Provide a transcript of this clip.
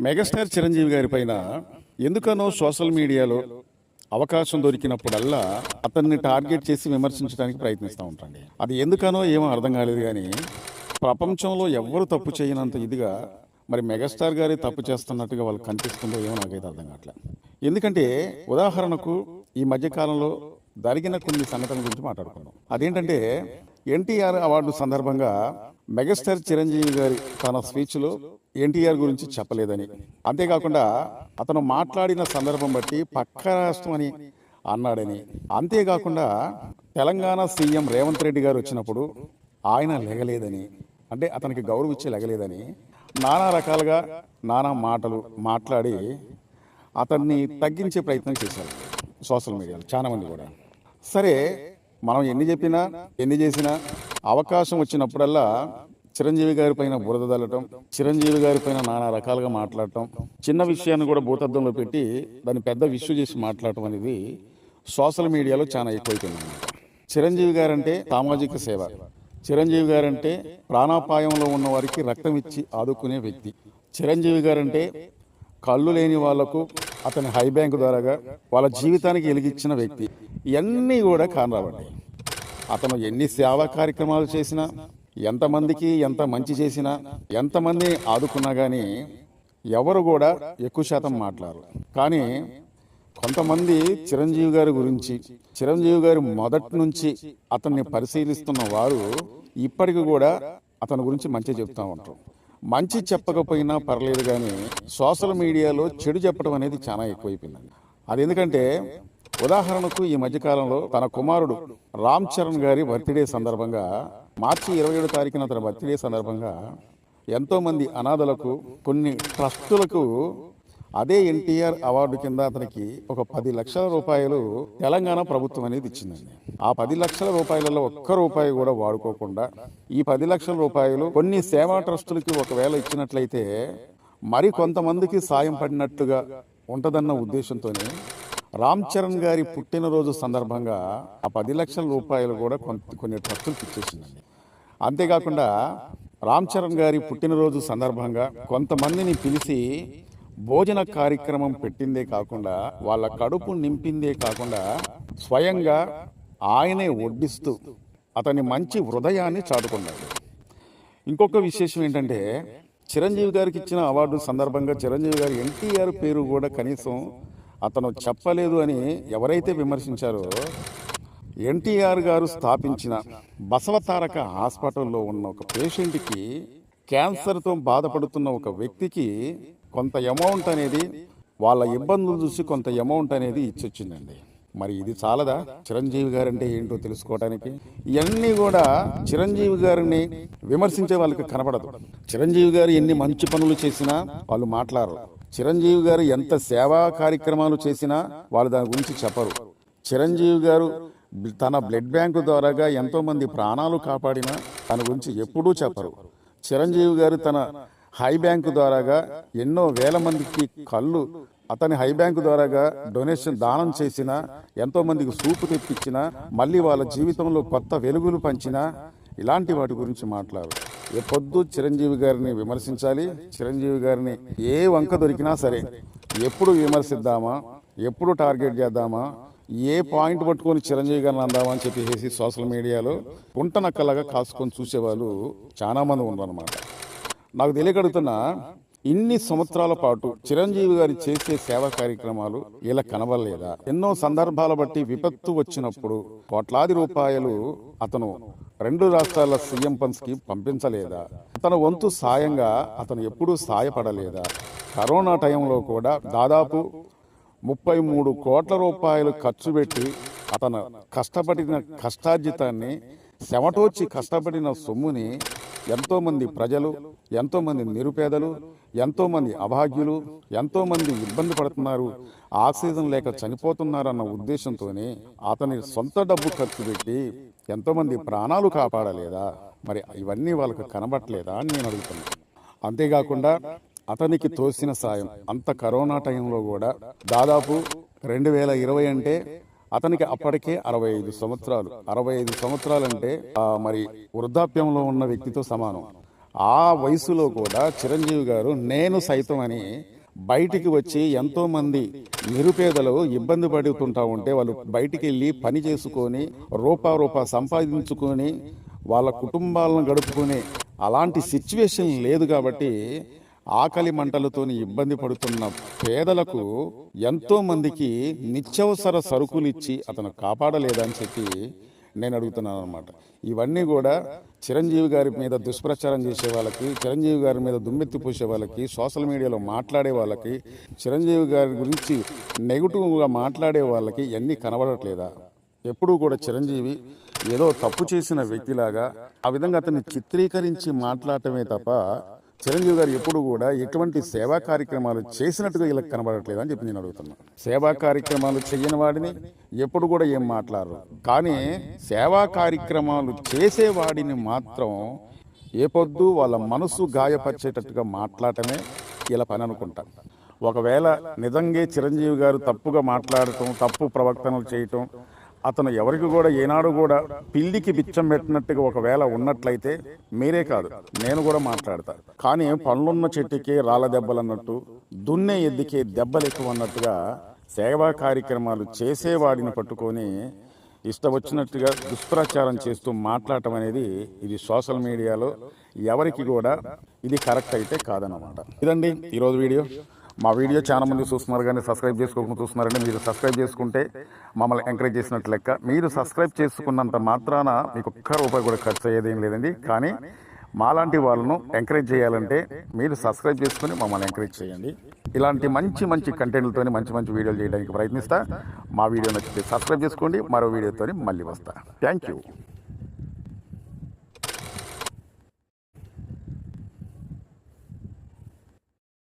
Megastar Chiranjeevi గారి పైన ఎందుకనో సోషల్ మీడియాలో అవకాశం దొరికినప్పుడల్లా అతన్ని టార్గెట్ చేసి విమర్శించడానికి ప్రయత్నిస్తూ ఉంటాండి. అది ఎందుకనో ఏమో అర్థం కాలేదు. కానీ ప్రపంచంలో ఎవ్వరు తప్పు చేయనంత ఇదిగా మరి మెగాస్టార్ గారే తప్పు చేస్తున్నట్టుగా వాళ్ళకి కనిపిస్తుందో ఏమో నాకైతే అర్థం కావట్లేదు. ఎందుకంటే ఉదాహరణకు ఈ మధ్యకాలంలో జరిగిన కొన్ని సంఘటనల గురించి మాట్లాడుకున్నాం. అదేంటంటే ఎన్టీఆర్ అవార్డు సందర్భంగా మెగాస్టార్ చిరంజీవి గారి తన స్పీచ్లో ఎన్టీఆర్ గురించి చెప్పలేదని, అంతేకాకుండా అతను మాట్లాడిన సందర్భం బట్టి పక్క రాష్ట్రం అని అన్నాడని, అంతేకాకుండా తెలంగాణ సీఎం రేవంత్ రెడ్డి గారు వచ్చినప్పుడు ఆయన లెగలేదని, అంటే అతనికి గౌరవం ఇచ్చి లెగలేదని నానా రకాలుగా నానా మాటలు మాట్లాడి అతన్ని తగ్గించే ప్రయత్నం చేశారు సోషల్ మీడియాలో చాలామంది కూడా. సరే, మనం ఎన్ని చెప్పినా ఎన్ని చేసినా అవకాశం వచ్చినప్పుడల్లా చిరంజీవి గారి పైన బురద దల్లటం, చిరంజీవి గారి పైన నానా రకాలుగా మాట్లాడటం, చిన్న విషయాన్ని కూడా భూతద్దంలో పెట్టి దాన్ని పెద్ద ఇష్యూ చేసి మాట్లాడటం అనేది సోషల్ మీడియాలో చాలా ఎక్కువైపోయింది అన్నమాట. చిరంజీవి గారంటే సామాజిక సేవ, చిరంజీవి గారంటే ప్రాణాపాయంలో ఉన్న వారికి రక్తం ఇచ్చి ఆదుకునే వ్యక్తి, చిరంజీవి గారంటే కళ్ళు లేని వాళ్లకు అతని హై బ్యాంక్ ద్వారాగా వాళ్ళ జీవితానికి వెలిగించిన వ్యక్తి. ఇవన్నీ కూడా కారణాలండి. అతను ఎన్ని సేవా కార్యక్రమాలు చేసినా, ఎంతమందికి ఎంత మంచి చేసినా, ఎంతమంది ఆదుకున్నా కానీ ఎవరు కూడా ఎక్కువ శాతం మాట్లాడరు. కానీ కొంతమంది చిరంజీవి గారి గురించి, చిరంజీవి గారి మొదటి నుంచి అతన్ని పరిశీలిస్తున్న వారు ఇప్పటికి కూడా అతని గురించి మంచి చెప్తూ ఉంటారు. మంచి చెప్పకపోయినా పర్లేదు, కానీ సోషల్ మీడియాలో చెడు చెప్పడం అనేది చాలా ఎక్కువైపోయిందండి. అది ఎందుకంటే ఉదాహరణకు ఈ మధ్యకాలంలో తన కుమారుడు రామ్ చరణ్ గారి బర్త్డే సందర్భంగా మార్చి 27వ తారీఖున తన బర్త్డే సందర్భంగా ఎంతోమంది అనాథలకు, కొన్ని ట్రస్టులకు అదే ఎన్టీఆర్ అవార్డు కింద అతనికి ఒక 10 లక్షల రూపాయలు తెలంగాణ ప్రభుత్వం అనేది ఇచ్చిందండి. ఆ 10 లక్షల రూపాయలలో ఒక్క రూపాయి కూడా వాడుకోకుండా ఈ 10 లక్షల రూపాయలు కొన్ని సేవా ట్రస్టులకి ఒకవేళ ఇచ్చినట్లయితే మరి కొంతమందికి సాయం పడినట్టుగా ఉంటుందన్న ఉద్దేశంతోనే రామ్ చరణ్ గారి పుట్టినరోజు సందర్భంగా ఆ 10 లక్షల రూపాయలు కూడా కొన్ని ట్రస్టులకు ఇచ్చేసిందండి. అంతేకాకుండా రామ్ చరణ్ గారి పుట్టినరోజు సందర్భంగా కొంతమందిని పిలిచి భోజన కార్యక్రమం పెట్టిందే కాకుండా వాళ్ళ కడుపు నింపిందే కాకుండా స్వయంగా ఆయనే వడ్డిస్తూ అతని మంచి హృదయాన్ని చాటుకున్నాడు. ఇంకొక విశేషం ఏంటంటే చిరంజీవి గారికి ఇచ్చిన అవార్డు సందర్భంగా చిరంజీవి గారి ఎన్టీఆర్ పేరు కూడా కనీసం అతను చెప్పలేదు అని ఎవరైతే విమర్శించారో, ఎన్టీఆర్ గారు స్థాపించిన బసవతారక హాస్పిటల్లో ఉన్న ఒక పేషెంట్కి, క్యాన్సర్తో బాధపడుతున్న ఒక వ్యక్తికి కొంత అమౌంట్ అనేది, వాళ్ళ ఇబ్బందులు చూసి కొంత అమౌంట్ అనేది ఇచ్చొచ్చిందండి. మరి ఇది చాలదా చిరంజీవి గారంటే ఏంటో తెలుసుకోవడానికి? ఇవన్నీ కూడా చిరంజీవి గారిని విమర్శించే వాళ్ళకి కనపడదు. చిరంజీవి గారు ఎన్ని మంచి పనులు చేసినా వాళ్ళు మాట్లాడరు. చిరంజీవి గారు ఎంత సేవా కార్యక్రమాలు చేసినా వాళ్ళు దాని గురించి చెప్పరు. చిరంజీవి గారు తన బ్లడ్ బ్యాంకు ద్వారాగా ఎంతోమంది ప్రాణాలు కాపాడినా దాని గురించి ఎప్పుడూ చెప్పరు. చిరంజీవి గారు తన హై బ్యాంకు ద్వారాగా ఎన్నో వేల మందికి కళ్ళు, అతని హై బ్యాంకు ద్వారాగా డొనేషన్ దానం చేసిన, ఎంతో మందికి సూపు తెప్పించిన, మళ్ళీ వాళ్ళ జీవితంలో కొత్త వెలుగులు పంచిన, ఇలాంటి వాటి గురించి మాట్లాడు. ఎప్పొద్దు చిరంజీవి గారిని విమర్శించాలి. చిరంజీవి గారిని ఏ వంక దొరికినా సరే ఎప్పుడు విమర్శిద్దామా, ఎప్పుడు టార్గెట్ చేద్దామా, ఏ పాయింట్ పట్టుకొని చిరంజీవి గారిని అందామా అని చెప్పేసి సోషల్ మీడియాలో కుంటనక్కలాగా కాసుకొని చూసేవాళ్ళు చాలామంది ఉన్నారన్నమాట. నాకు తెలియకడుగుతున్నా, ఇన్ని సంవత్సరాల పాటు చిరంజీవి గారు చేసే సేవా కార్యక్రమాలు ఇలా కనబడలేదా? ఎన్నో సందర్భాల బట్టి విపత్తు వచ్చినప్పుడు కోట్లాది రూపాయలు అతను 2 రాష్ట్రాల సీఎం ఫండ్స్కి పంపించలేదా? తన వంతు సాయంగా అతను ఎప్పుడూ సాయపడలేదా? కరోనా టైంలో కూడా దాదాపు 33 కోట్ల రూపాయలు ఖర్చు పెట్టి అతను కష్టపడిన కష్టార్జితాన్ని, చెమటోచి కష్టపడిన సొమ్ముని ఎంతోమంది ప్రజలు, ఎంతోమంది నిరుపేదలు, ఎంతోమంది అభాగ్యులు, ఎంతోమంది ఇబ్బంది పడుతున్నారు, ఆక్సిజన్ లేక చనిపోతున్నారన్న ఉద్దేశంతోనే అతని సొంత డబ్బు ఖర్చు పెట్టి ఎంతోమంది ప్రాణాలు కాపాడలేదా? మరి ఇవన్నీ వాళ్ళకు కనబట్టలేదా అని నేను అడుగుతున్నాను. అంతేకాకుండా అతనికి తోసిన సాయం అంత కరోనా టైంలో కూడా దాదాపు 2020 అంటే అతనికి అప్పటికే 65 సంవత్సరాలు. 65 సంవత్సరాలంటే మరి వృద్ధాప్యంలో ఉన్న వ్యక్తితో సమానం. ఆ వయసులో కూడా చిరంజీవి గారు నేను సైతం అని బయటికి వచ్చి ఎంతోమంది నిరుపేదలు ఇబ్బంది పడుతుంటా ఉంటే వాళ్ళు బయటికి వెళ్ళి పని చేసుకొని రూపా సంపాదించుకొని వాళ్ళ కుటుంబాలను గడుపుకునే అలాంటి సిచ్యువేషన్ లేదు కాబట్టి ఆకలి మంటలతోని ఇబ్బంది పడుతున్న పేదలకు ఎంతో మందికి నిత్యావసర సరుకులు ఇచ్చి అతను కాపాడలేదని చెప్పి నేను అడుగుతున్నాను అనమాట. ఇవన్నీ కూడా చిరంజీవి గారి మీద దుష్ప్రచారం చేసే వాళ్ళకి, చిరంజీవి గారి మీద దుమ్మెత్తి పూసే వాళ్ళకి, సోషల్ మీడియాలో మాట్లాడే వాళ్ళకి, చిరంజీవి గారి గురించి నెగిటివ్గా మాట్లాడే వాళ్ళకి ఇవన్నీ కనబడట్లేదా? ఎప్పుడూ కూడా చిరంజీవి ఏదో తప్పు చేసిన వ్యక్తిలాగా ఆ విధంగా అతన్ని చిత్రీకరించి మాట్లాడటమే తప్ప చిరంజీవి గారు ఎప్పుడు కూడా ఎటువంటి సేవా కార్యక్రమాలు చేసినట్టుగా వీళ్ళకి కనబడట్లేదు అని చెప్పి నేను అడుగుతున్నాను. సేవా కార్యక్రమాలు చేయని వాడిని ఎప్పుడు కూడా ఏం మాట్లాడరు, కానీ సేవా కార్యక్రమాలు చేసేవాడిని మాత్రం ఏ పొద్దు వాళ్ళ మనసు గాయపరిచేటట్టుగా మాట్లాడటమే వీళ్ళ పని అనుకుంటా. ఒకవేళ నిజంగా చిరంజీవి గారు తప్పుగా మాట్లాడటం, తప్పు ప్రవర్తనలు చేయటం, అతను ఎవరికి కూడా ఏనాడు కూడా పిల్లికి బిచ్చం పెట్టినట్టుగా ఒకవేళ ఉన్నట్లయితే మీరే కాదు నేను కూడా మాట్లాడతా. కానీ పనులున్న చెట్టుకే రాళ్ళ దెబ్బలు అన్నట్టు, దున్నే ఎద్దుకే దెబ్బలు ఎక్కువ అన్నట్టుగా సేవా కార్యక్రమాలు చేసేవాడిని పట్టుకొని ఇష్టం వచ్చినట్టుగా దుష్ప్రచారం చేస్తూ మాట్లాడటం అనేది ఇది సోషల్ మీడియాలో ఎవరికి కూడా ఇది కరెక్ట్ అయితే కాదన్నమాట. ఇదండి ఈరోజు వీడియో. మా వీడియో చాలా మంది చూస్తున్నారు కానీ సబ్స్క్రైబ్ చేసుకోకుండా చూస్తున్నారండి. మీరు సబ్స్క్రైబ్ చేసుకుంటే మమ్మల్ని ఎంకరేజ్ చేసినట్టు లెక్క. మీరు సబ్స్క్రైబ్ చేసుకున్నంత మాత్రాన మీకు ఒక్క రూపాయి కూడా ఖర్చు అయ్యేదేం లేదండి. కానీ మాలాంటి వాళ్ళను ఎంకరేజ్ చేయాలంటే మీరు సబ్స్క్రైబ్ చేసుకుని మమ్మల్ని ఎంకరేజ్ చేయండి. ఇలాంటి మంచి కంటెంట్లతో మంచి వీడియోలు చేయడానికి ప్రయత్నిస్తా. మా వీడియో నచ్చితే సబ్స్క్రైబ్ చేసుకోండి. మరో వీడియోతో మళ్ళీ వస్తా. Thank you.